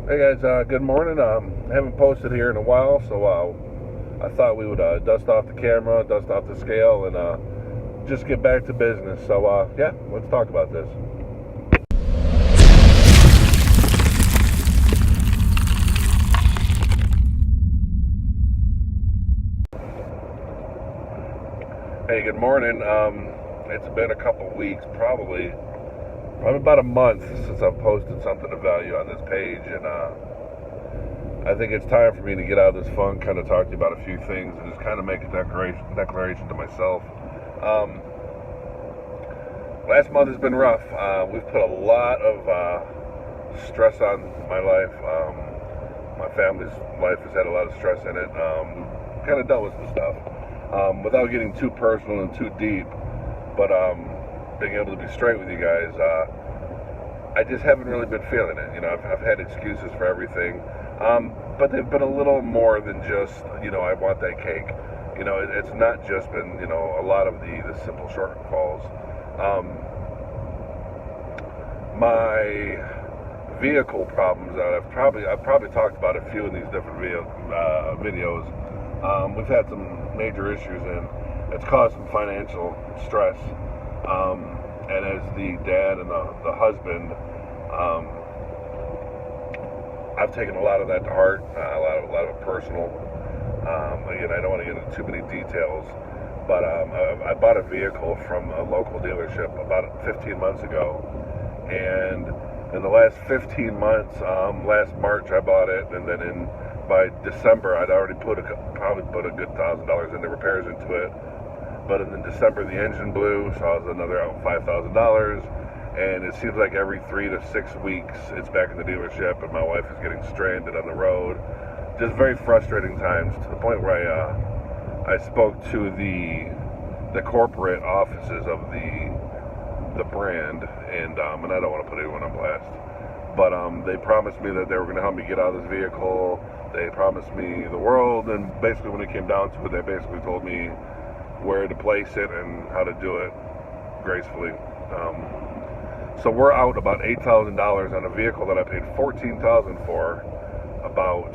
Hey guys, good morning. Haven't posted here in a while, so I thought we would dust off the camera, dust off the scale, and just get back to business. So yeah, let's talk about this. Hey, good morning. It's been a couple weeks, probably about a month since I've posted something of value on this page, and I think it's time for me to get out of this funk, kind of talk to you about a few things, and just kind of make a declaration to myself. Last month has been rough. We've put a lot of stress on my life. My family's life has had a lot of stress in it. Kind of dealt with some stuff without getting too personal and too deep, but being able to be straight with you guys. I just haven't really been feeling it. I've had excuses for everything, but they've been a little more than just, I want that cake. It's not just been, a lot of the simple shortfalls. My vehicle problems that I've probably talked about a few in these different videos. We've had some major issues, and it's caused some financial stress. And as the dad and the husband, I've taken a lot of that to heart, a lot of it personal. Again, I don't want to get into too many details, but I bought a vehicle from a local dealership about 15 months ago, and in the last 15 months, last March I bought it, and then by December I'd already probably put a good $1,000 into repairs into it. But in December the engine blew, so I was another $5,000, and it seems like every 3 to 6 weeks it's back in the dealership, and my wife is getting stranded on the road. Just very frustrating times, to the point where I spoke to the corporate offices of the brand, and I don't want to put anyone on blast, but they promised me that they were going to help me get out of this vehicle. They promised me the world, and basically when it came down to it, they basically told me where to place it and how to do it gracefully. So we're out about $8,000 on a vehicle that I paid $14,000 for about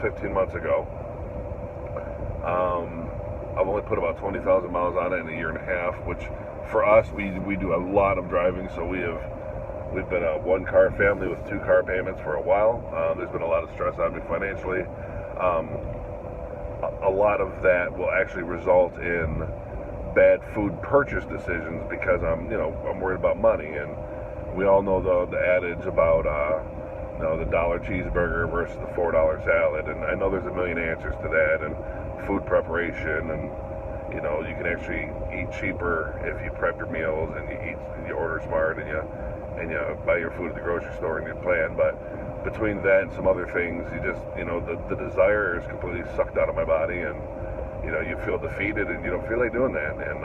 15 months ago. I've only put about 20,000 miles on it in a year and a half, which for us, we do a lot of driving, so we've been a one-car family with 2-car payments for a while. There's been a lot of stress on me financially. A lot of that will actually result in bad food purchase decisions because I'm worried about money, and we all know the adage about the $1 cheeseburger versus the $4 salad, and I know there's a million answers to that, and food preparation, and you can actually eat cheaper if you prep your meals and you order smart, and you buy your food at the grocery store and you plan. But between that and some other things, you just, the desire is completely sucked out of my body, and, you feel defeated and you don't feel like doing that. And,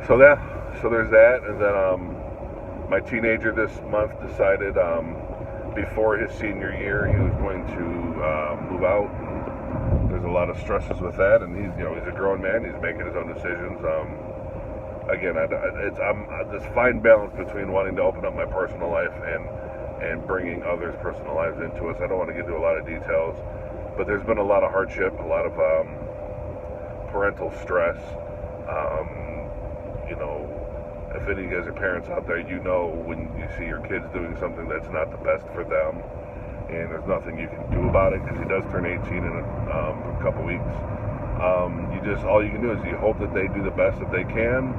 so there's that. And then, my teenager this month decided, before his senior year, he was going to, move out. And there's a lot of stresses with that. And he's a grown man. He's making his own decisions. Again, I'm this fine balance between wanting to open up my personal life and bringing others' personal lives into us. I don't want to get into a lot of details, but there's been a lot of hardship, a lot of parental stress. If any of you guys are parents out there, when you see your kids doing something that's not the best for them, and there's nothing you can do about it because he does turn 18 in a couple weeks. All you can do is you hope that they do the best that they can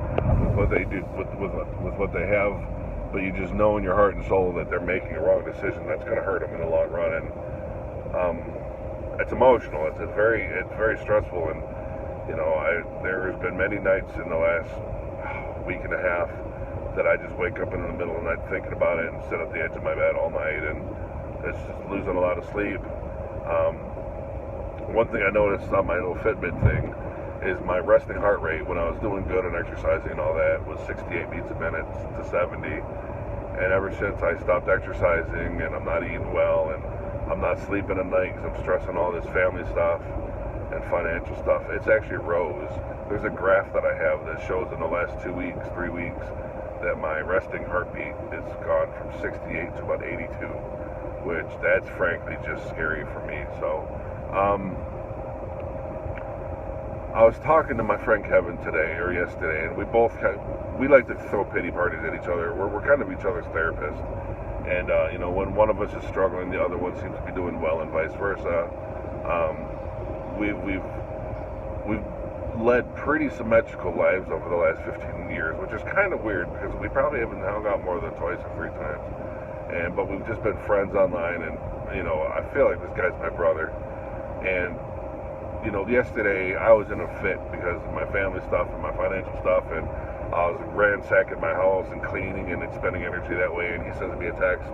with what they do, with what they have, but you just know in your heart and soul that they're making a wrong decision that's going to hurt them in the long run. And it's emotional. It's very stressful, and there's been many nights in the last week and a half that I just wake up in the middle of the night thinking about it and sit at the edge of my bed all night, and it's just losing a lot of sleep. One thing I noticed on my little Fitbit thing is my resting heart rate when I was doing good and exercising and all that was 68 beats a minute to 70. And ever since I stopped exercising and I'm not eating well and I'm not sleeping at night because I'm stressing all this family stuff and financial stuff, it's actually rose. There's a graph that I have that shows in the last 2 weeks, 3 weeks, that my resting heartbeat is gone from 68 to about 82, which that's frankly just scary for me. So, I was talking to my friend Kevin today or yesterday, and we like to throw pity parties at each other. We're kind of each other's therapists, and when one of us is struggling, the other one seems to be doing well, and vice versa. We've led pretty symmetrical lives over the last 15 years, which is kind of weird because we probably haven't hung out more than twice or three times, but we've just been friends online, and I feel like this guy's my brother. And yesterday I was in a fit because of my family stuff and my financial stuff, and I was ransacking my house and cleaning and expending energy that way, and he sends me a text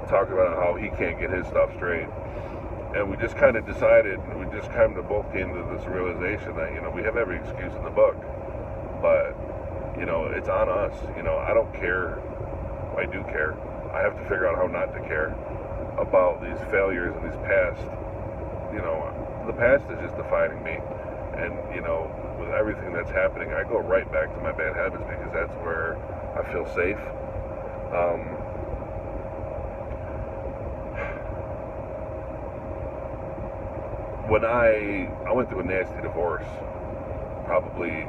talking about how he can't get his stuff straight. And we just kind of decided, we just kind of both came to this realization that, we have every excuse in the book, but, it's on us. I don't care. I do care. I have to figure out how not to care about these failures and these past, the past is just defining me. And, with everything that's happening, I go right back to my bad habits because that's where I feel safe. When I went through a nasty divorce, probably,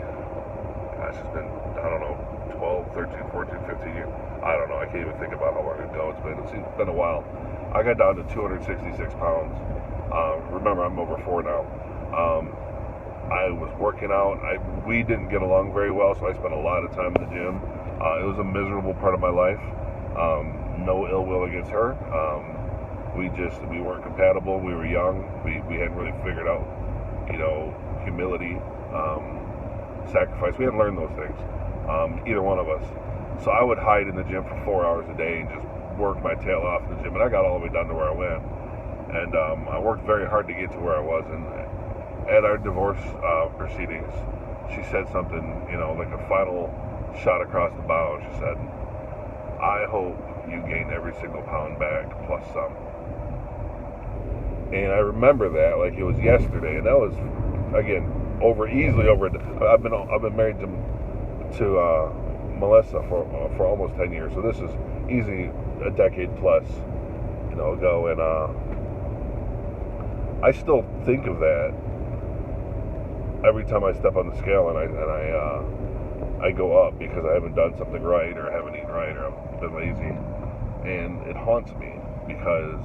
gosh, it's been, I don't know, 12, 13, 14, 15 years. I don't know. I can't even think about how long ago it's been a while. I got down to 266 pounds. Remember, I'm over 4 now. I was working out. We didn't get along very well, so I spent a lot of time in the gym. It was a miserable part of my life. No ill will against her. We weren't compatible. We were young. We hadn't really figured out, humility, sacrifice. We hadn't learned those things, either one of us. So I would hide in the gym for 4 hours a day and just work my tail off in the gym. And I got all the way down to where I went. And I worked very hard to get to where I was. And at our divorce proceedings, she said something, like a final shot across the bow. She said, "I hope you gain every single pound back plus some." And I remember that like it was yesterday, and that was, again, easily over. I've been married to Melissa for almost 10 years, so this is easily a decade plus, ago, and I still think of that every time I step on the scale, and I go up because I haven't done something right, or I haven't eaten right, or I've been lazy, and it haunts me because,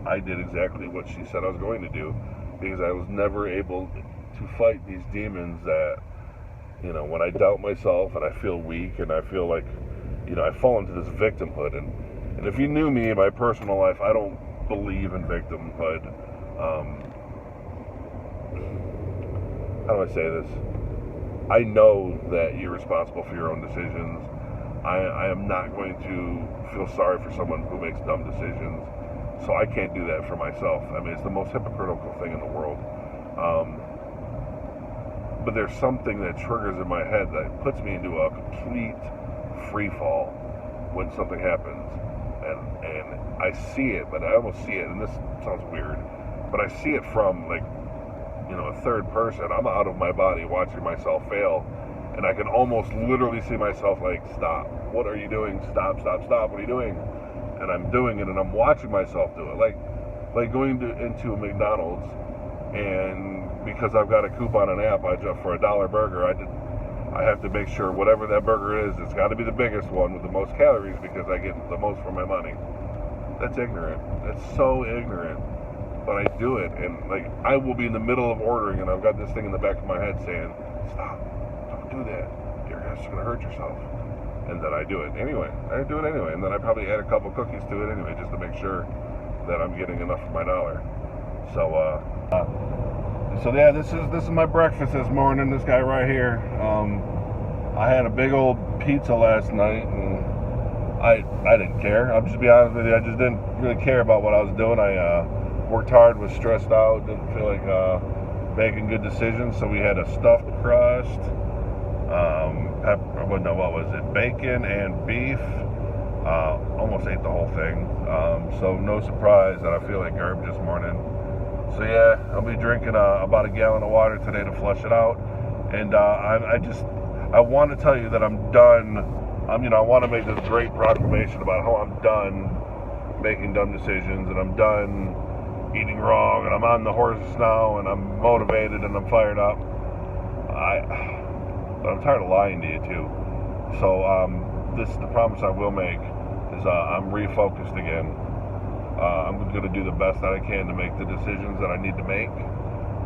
I did exactly what she said I was going to do, because I was never able to fight these demons that, when I doubt myself and I feel weak and I feel like, I fall into this victimhood. And if you knew me in my personal life, I don't believe in victimhood. How do I say this? I know that you're responsible for your own decisions. I am not going to feel sorry for someone who makes dumb decisions. So I can't do that for myself. It's the most hypocritical thing in the world. But there's something that triggers in my head that puts me into a complete free fall when something happens. And I see it, but I almost see it, and this sounds weird, but I see it from, a third person. I'm out of my body watching myself fail, and I can almost literally see myself stop. What are you doing? Stop, stop, stop. What are you doing? And I'm doing it, and I'm watching myself do it. Like going into a McDonald's, and because I've got a coupon on an app, for a $1 burger, I have to make sure whatever that burger is, it's got to be the biggest one with the most calories because I get the most for my money. That's ignorant. That's so ignorant. But I do it, and I will be in the middle of ordering, and I've got this thing in the back of my head saying, "Stop! Don't do that. You're just going to hurt yourself." And then I do it anyway. And then I probably add a couple cookies to it anyway, just to make sure that I'm getting enough for my $1. So yeah, this is my breakfast this morning. This guy right here. I had a big old pizza last night, and I didn't care. I'll just be honest with you. I just didn't really care about what I was doing. I worked hard, was stressed out, didn't feel like making good decisions. So we had a stuffed crust. What was it? Bacon and beef. Almost ate the whole thing. So no surprise that I feel like garbage this morning. So yeah, I'll be drinking about a gallon of water today to flush it out. And I I want to tell you that I'm done. I want to make this great proclamation about how I'm done making dumb decisions, and I'm done eating wrong, and I'm on the horses now, and I'm motivated, and I'm fired up. But I'm tired of lying to you too. So this is the promise I will make, is I'm refocused again. I'm going to do the best that I can to make the decisions that I need to make.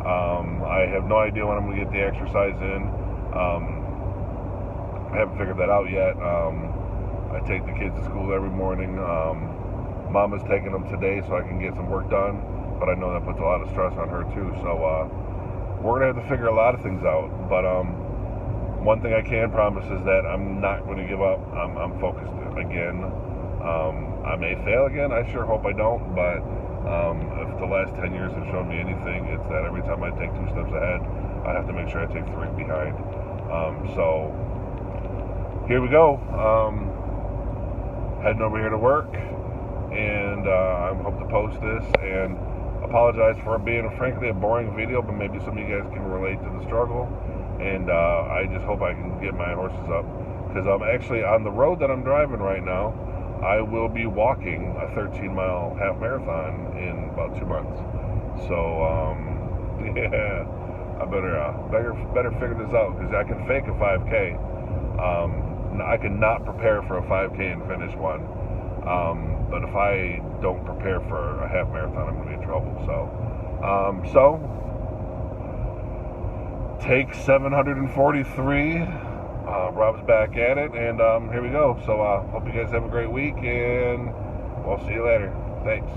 I have no idea when I'm going to get the exercise in. I haven't figured that out yet. I take the kids to school every morning. Mama's taking them today so I can get some work done, but I know that puts a lot of stress on her too. So we're going to have to figure a lot of things out. But one thing I can promise is that I'm not going to give up. I'm focused again. I may fail again. I sure hope I don't. But if the last 10 years have shown me anything, it's that every time I take 2 steps ahead, I have to make sure I take 3 behind. So here we go. Heading over here to work, and I hope to post this and apologize for it being frankly a boring video, but maybe some of you guys can relate to the struggle. And I just hope I can get my horses up, because I'm actually on the road that I'm driving right now. I will be walking a 13-mile half marathon in about 2 months. So yeah, I better figure this out, because I can fake a 5K. I cannot prepare for a 5K and finish one. But if I don't prepare for a half marathon, I'm going to be in trouble. So take 743. Rob's back at it, and here we go. So hope you guys have a great week, and we'll see you later. Thanks.